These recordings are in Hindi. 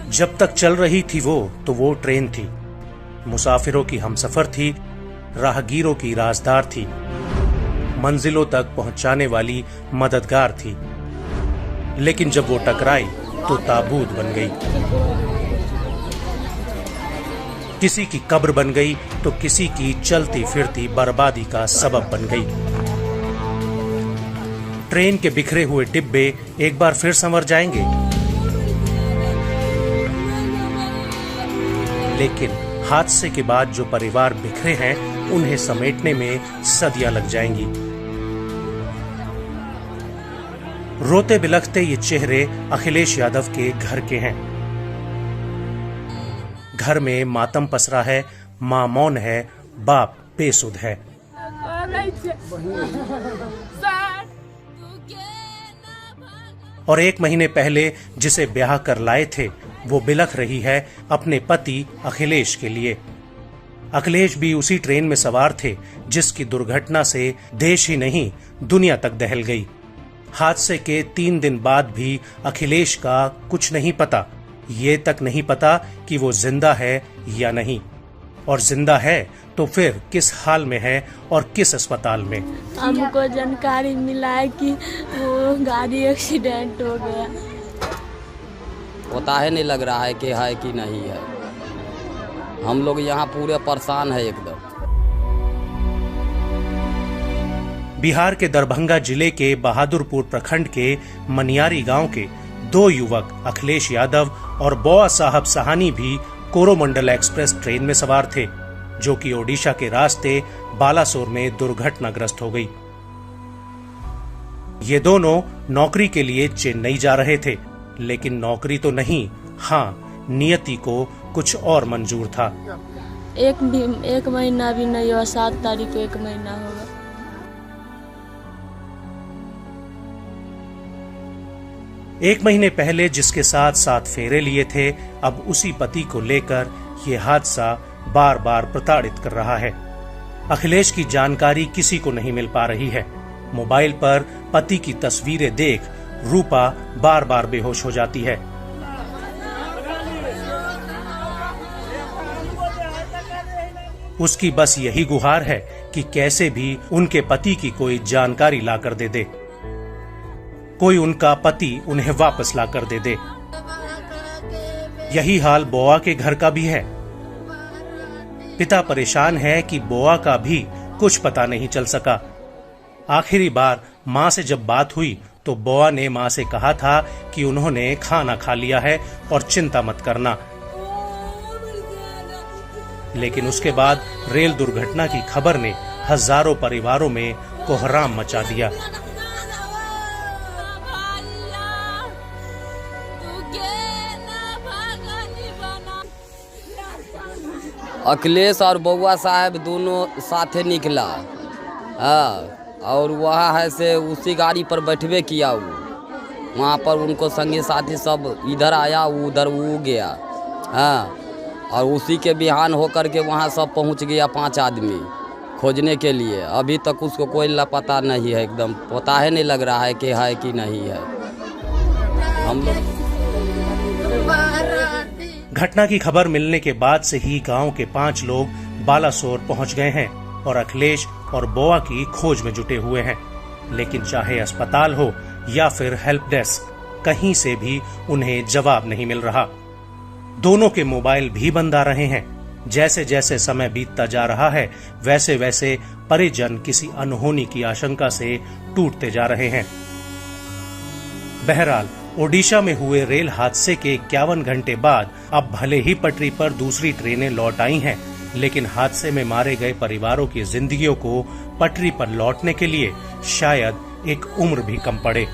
जब तक चल रही थी तो वो ट्रेन थी, मुसाफिरों की हमसफर थी, राहगीरों की राजदार थी, मंजिलों तक पहुंचाने वाली मददगार थी। लेकिन जब वो टकराई तो ताबूत बन गई, किसी की कब्र बन गई तो किसी की चलती फिरती बर्बादी का सबब बन गई। ट्रेन के बिखरे हुए डिब्बे एक बार फिर संवर जाएंगे, लेकिन हादसे के बाद जो परिवार बिखरे हैं उन्हें समेटने में सदियां लग जाएंगी। रोते बिलखते ये चेहरे अखिलेश यादव के घर के हैं। घर में मातम पसरा है, मां मौन है, बाप बेसुध है। और 1 महीने पहले जिसे ब्याह कर लाए थे वो बिलख रही है अपने पति अखिलेश के लिए। अखिलेश भी उसी ट्रेन में सवार थे जिसकी दुर्घटना से देश ही नहीं दुनिया तक दहल गई। हादसे के 3 दिन बाद भी अखिलेश का कुछ नहीं पता, ये तक नहीं पता कि वो जिंदा है या नहीं, और जिंदा है तो फिर किस हाल में है और किस अस्पताल में। हमको जानकारी मिला है कि वो गाड़ी एक्सीडेंट हो गया। पता है नहीं लग रहा है कि है कि नहीं है। हम लोग यहाँ पूरे परेशान है एकदम। बिहार के दरभंगा जिले के बहादुरपुर प्रखंड के मनियारी गांव के 2 युवक अखिलेश यादव और बौआ साहब सहानी भी कोरोमंडल एक्सप्रेस ट्रेन में सवार थे, जो कि ओडिशा के रास्ते बालासोर में दुर्घटनाग्रस्त हो गई। ये दोनों नौकरी के लिए चेन्नई जा रहे थे, लेकिन नौकरी तो नहीं, हाँ, नियति को कुछ और मंजूर था। एक महीना भी नहीं हुआ, 7 तारीख को 1 महीना होगा। एक महीने पहले जिसके साथ 7 फेरे लिए थे, अब उसी पति को लेकर ये हादसा बार बार प्रताड़ित कर रहा है। अखिलेश की जानकारी किसी को नहीं मिल पा रही है। मोबाइल पर पति की तस्वीरें देख रूपा बार बार बेहोश हो जाती है। उसकी बस यही गुहार है कि कैसे भी उनके पति की कोई जानकारी लाकर दे दे, कोई उनका पति उन्हें वापस लाकर दे दे। यही हाल बौआ के घर का भी है। पिता परेशान है कि बौआ का भी कुछ पता नहीं चल सका। आखिरी बार मां से जब बात हुई तो बौआ ने मां से कहा था कि उन्होंने खाना खा लिया है और चिंता मत करना। लेकिन उसके बाद रेल दुर्घटना की खबर ने हजारों परिवारों में कोहराम मचा दिया। अखिलेश और बउआ साहब दोनों साथे निकला, हाँ, और वहाँ है से उसी गाड़ी पर बैठवे किया। वहाँ पर उनको संगी साथी सब इधर आया, उधर वो गया, हाँ, और उसी के बिहान होकर के वहाँ सब पहुँच गया 5 आदमी खोजने के लिए। अभी तक उसको कोई लापता नहीं है, एकदम पता है नहीं लग रहा है कि है कि नहीं है। हम लोग घटना की खबर मिलने के बाद से ही गांव के 5 लोग बालासोर पहुंच गए हैं और अखिलेश और बौआ की खोज में जुटे हुए हैं। लेकिन चाहे अस्पताल हो या फिर हेल्प डेस्क, कहीं से भी उन्हें जवाब नहीं मिल रहा। दोनों के मोबाइल भी बंद आ रहे हैं। जैसे जैसे समय बीतता जा रहा है, वैसे वैसे परिजन किसी अनहोनी की आशंका से टूटते जा रहे हैं। बहरहाल ओडिशा में हुए रेल हादसे के 51 घंटे बाद अब भले ही पटरी पर दूसरी ट्रेनें लौट आई हैं, लेकिन हादसे में मारे गए परिवारों की जिंदगियों को पटरी पर लौटने के लिए शायद एक उम्र भी कम पड़े।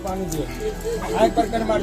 पानी दिए, आग पर कर मार